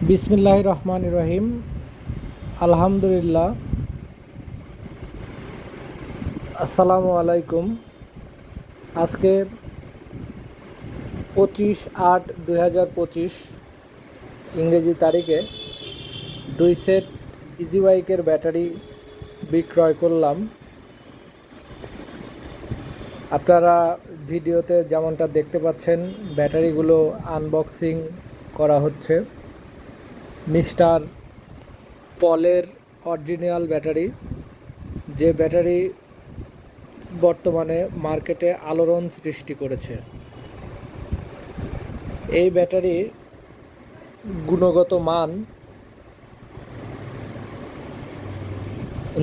বিসমিল্লাহির রহমানির রহিম। আলহামদুলিল্লাহ। আসসালামু আলাইকুম। আজকে 25/8/2025 ইংরেজি তারিখে 2 সেট ইজি বাইকের ব্যাটারি বিক্রয় করলাম। আপনারা ভিডিওতে যেমনটা দেখতে পাচ্ছেন, ব্যাটারিগুলো আনবক্সিং করা হচ্ছে। মিস্টার পলের অরিজিনাল ব্যাটারি, যে ব্যাটারি বর্তমানে মার্কেটে আলোড়ন সৃষ্টি করেছে। এই ব্যাটারির গুণগত মান,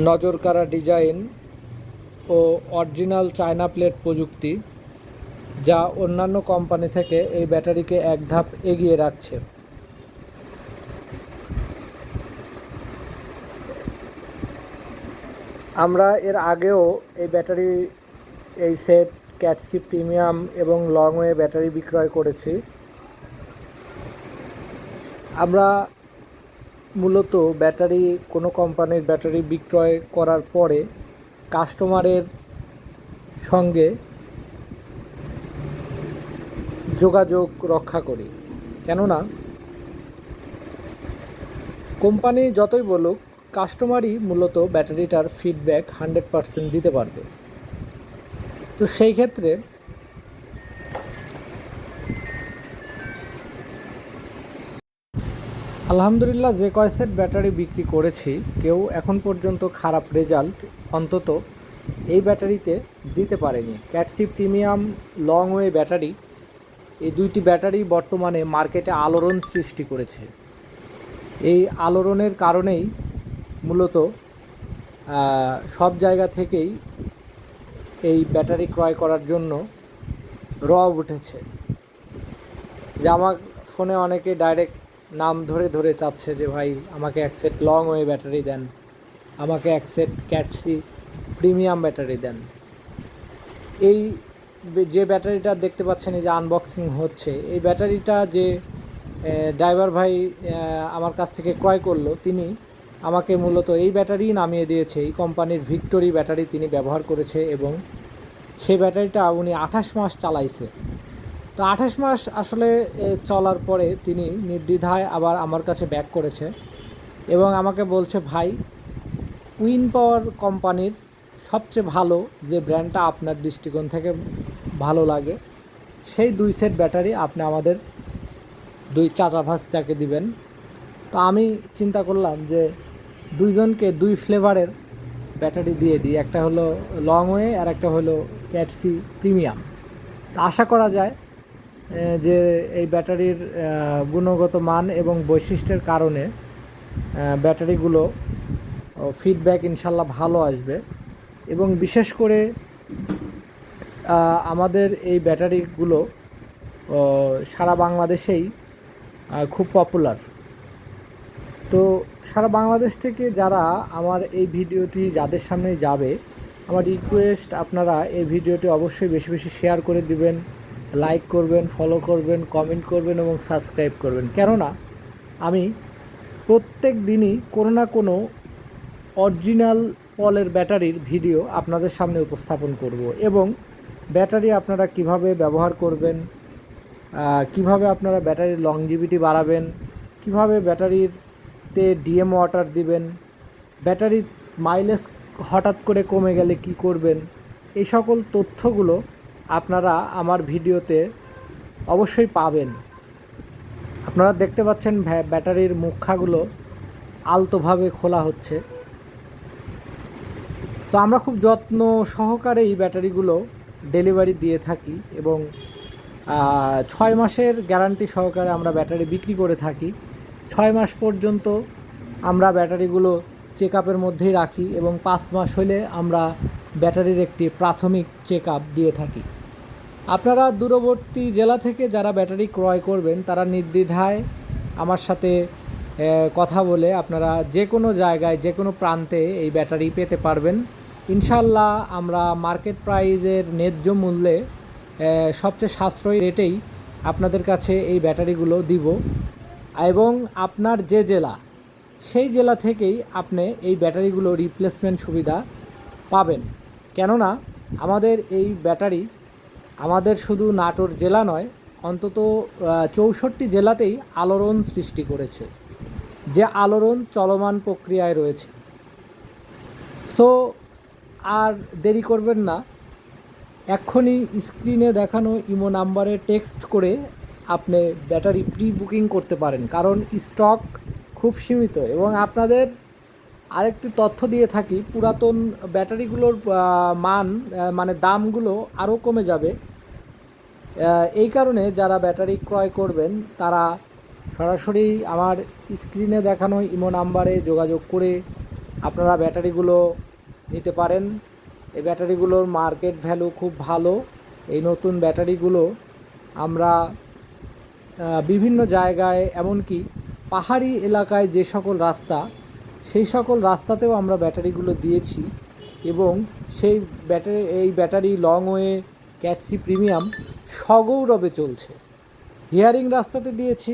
নজরকাড়া ডিজাইন ও অরিজিনাল চায়না প্লেট প্রযুক্তি, যা অন্যান্য কোম্পানি থেকে এই ব্যাটারিকে এক ধাপ এগিয়ে রাখছে। আমরা এর আগেও এই সেট ক্যাটসি প্রিমিয়াম এবং লংওয়ে ব্যাটারি বিক্রয় করেছি। আমরা মূলত কোনো কোম্পানির ব্যাটারি বিক্রয় করার পরে কাস্টমারের সঙ্গে যোগাযোগ রক্ষা করি। কেননা কোম্পানি যতই বলুক, কাস্টমারই মূলত ব্যাটারিটার ফিডব্যাক 100% দিতে পারবে। তো সেই ক্ষেত্রে আলহামদুলিল্লাহ, যে কয় সেট ব্যাটারি বিক্রি করেছি, কেউ এখন পর্যন্ত খারাপ রেজাল্ট অন্তত এই ব্যাটারিতে দিতে পারেনি। ক্যাটসি প্রিমিয়াম লংওয়ে ব্যাটারি, এই দুইটি ব্যাটারি বর্তমানে মার্কেটে আলোড়ন সৃষ্টি করেছে। এই আলোড়নের কারণেই মূলত সব জায়গা থেকেই এই ব্যাটারি ক্রয় করার জন্য রব উঠেছে। যে আমার ফোনে অনেকে ডাইরেক্ট নাম ধরে ধরে চাচ্ছে যে ভাই, আমাকে এক সেট লংওয়ে ব্যাটারি দেন, আমাকে এক সেট ক্যাটসি প্রিমিয়াম ব্যাটারি দেন। এই যে ব্যাটারিটা দেখতে পাচ্ছেন, এই যে আনবক্সিং হচ্ছে, এই ব্যাটারিটা যে ড্রাইভার ভাই আমার কাছ থেকে ক্রয় করলো, তিনি আমাকে মূলত এই ব্যাটারি নামিয়ে দিয়েছে। এই কোম্পানির ভিক্টোরি ব্যাটারি তিনি ব্যবহার করেছে এবং সেই ব্যাটারিটা উনি 28 মাস চালাইছে। তো 28 মাস আসলে চলার পরে তিনি নির্দ্বিধায় আবার আমার কাছে ব্যাক করেছে এবং আমাকে বলছে, ভাই, উইন পাওয়ার কোম্পানির সবচেয়ে ভালো যে ব্র্যান্ডটা আপনার দৃষ্টিকোণ থেকে ভালো লাগে, সেই 2 সেট ব্যাটারি আপনি আমাদের 2 চাচা ভাস্তাকে দিবেন। তো আমি চিন্তা করলাম যে দুইজনকে 2 ফ্লেভারের ব্যাটারি দিয়ে দিই, একটা হলো লংওয়ে আর একটা হলো ক্যাটসি প্রিমিয়াম। তো আশা করা যায় যে এই ব্যাটারির গুণগত মান এবং বৈশিষ্ট্যের কারণে ব্যাটারিগুলো ফিডব্যাক ইনশাল্লাহ ভালো আসবে। এবং বিশেষ করে আমাদের এই ব্যাটারিগুলো সারা বাংলাদেশেই খুব পপুলার। তো সারা বাংলাদেশ থেকে যারা আমার এই ভিডিওটি যাদের সামনে যাবে, আমার রিকোয়েস্ট, আপনারা এই ভিডিওটি অবশ্যই বেশি বেশি শেয়ার করে দিবেন, লাইক করবেন, ফলো করবেন, কমেন্ট করবেন এবং সাবস্ক্রাইব করবেন। কেননা আমি প্রত্যেক দিনই কোনো না কোনো অরিজিনাল পলের ব্যাটারির ভিডিও আপনাদের সামনে উপস্থাপন করব এবং ব্যাটারি আপনারা কিভাবে ব্যবহার করবেন, কিভাবে আপনারা ব্যাটারির লংজিভিটি বাড়াবেন, কিভাবে ব্যাটারিতে ডিএম ওয়াটার দিবেন, ব্যাটারির মাইলেজ হঠাৎ করে কমে গেলে কি করবেন, এই সকল তথ্যগুলো আপনারা আমার ভিডিওতে অবশ্যই পাবেন। আপনারা দেখতে পাচ্ছেন ব্যাটারির মুখাগুলো আলতোভাবে খোলা হচ্ছে। তো আমরা খুব যত্ন সহকারে এই ব্যাটারিগুলো ডেলিভারি দিয়ে থাকি এবং 6 মাসের গ্যারান্টি সহকারে আমরা ব্যাটারি বিক্রি করে থাকি। 6 মাস পর্যন্ত আমরা ব্যাটারিগুলো চেক আপের মধ্যেই রাখি এবং 5 মাস হলে আমরা ব্যাটারির একটি প্রাথমিক চেক আপ দিয়ে থাকি। আপনারা দূরবর্তী জেলা থেকে যারা ব্যাটারি ক্রয় করবেন, তারা নির্দ্বিধায় আমার সাথে কথা বলে আপনারা যে কোনো জায়গায়, যে কোনো প্রান্তে এই ব্যাটারি পেতে পারবেন। ইনশাল্লাহ আমরা মার্কেট প্রাইজের ন্যায্য মূল্যে সবচেয়ে সাশ্রয়ী রেটেই আপনাদের কাছে এই ব্যাটারিগুলো দিব। এবং আপনার যে জেলা সেই জেলা থেকেই আপনি এই ব্যাটারিগুলো রিপ্লেসমেন্ট সুবিধা পাবেন। কেননা আমাদের এই ব্যাটারি আমাদের শুধু নাটোর জেলা নয়, অন্তত 64 জেলাতেই আলোড়ন সৃষ্টি করেছে, যে আলোড়ন চলমান প্রক্রিয়ায় রয়েছে। সো আর দেরি করবেন না, এক্ষুনি স্ক্রিনে দেখানো ইমো নাম্বারে টেক্সট করে আপনি ব্যাটারি প্রি বুকিং করতে পারেন, কারণ স্টক খুব সীমিত। এবং আপনাদের আরেকটি তথ্য দিয়ে থাকি, পুরাতন ব্যাটারিগুলোর মান মানে দামগুলো আরও কমে যাবে। এই কারণে যারা ব্যাটারি ক্রয় করবেন তারা সরাসরি আমার স্ক্রিনে দেখানো ইমো নাম্বারে যোগাযোগ করে আপনারা ব্যাটারিগুলো নিতে পারেন। এই ব্যাটারিগুলোর মার্কেট ভ্যালু খুব ভালো। এই নতুন ব্যাটারিগুলো আমরা বিভিন্ন জায়গায়, এমনকি পাহাড়ি এলাকায় যে সকল রাস্তা, সেই সকল রাস্তাতেও আমরা ব্যাটারিগুলো দিয়েছি। এবং সেই ব্যাটারি লং ওয়ে ক্যাটসি প্রিমিয়াম সগৌরবে চলছে। হিয়ারিং রাস্তাতে দিয়েছি,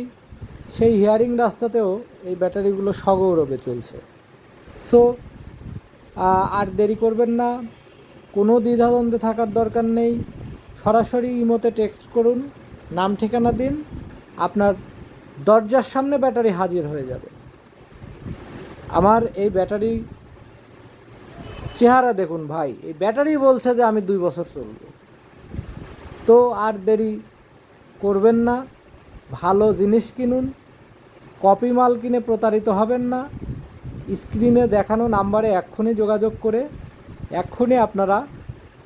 সেই হিয়ারিং রাস্তাতেও এই ব্যাটারিগুলো সগৌরবে চলছে। সো আর দেরি করবেন না, কোনো দ্বিধাদ্বন্দ্বে থাকার দরকার নেই। সরাসরি ইমোতে টেক্সট করুন, নাম ঠিকানা দিন, আপনার দরজার সামনে ব্যাটারি হাজির হয়ে যাবে। আমার এই ব্যাটারি চেহারা দেখুন ভাই, এই ব্যাটারি বলছে যে আমি 2 বছর চলব। তো আর দেরি করবেন না, ভালো জিনিস কিনুন, কপি মাল কিনে প্রতারিত হবেন না। স্ক্রিনে দেখানো নাম্বারে এক্ষুনি যোগাযোগ করে এক্ষুনি আপনারা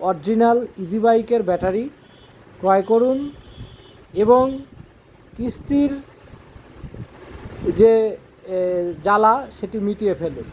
অরিজিনাল ইজি বাইকের ব্যাটারি ক্রয় করুন এবং কিস্তির যে জ্বালা সেটি মিটিয়ে ফেলুন।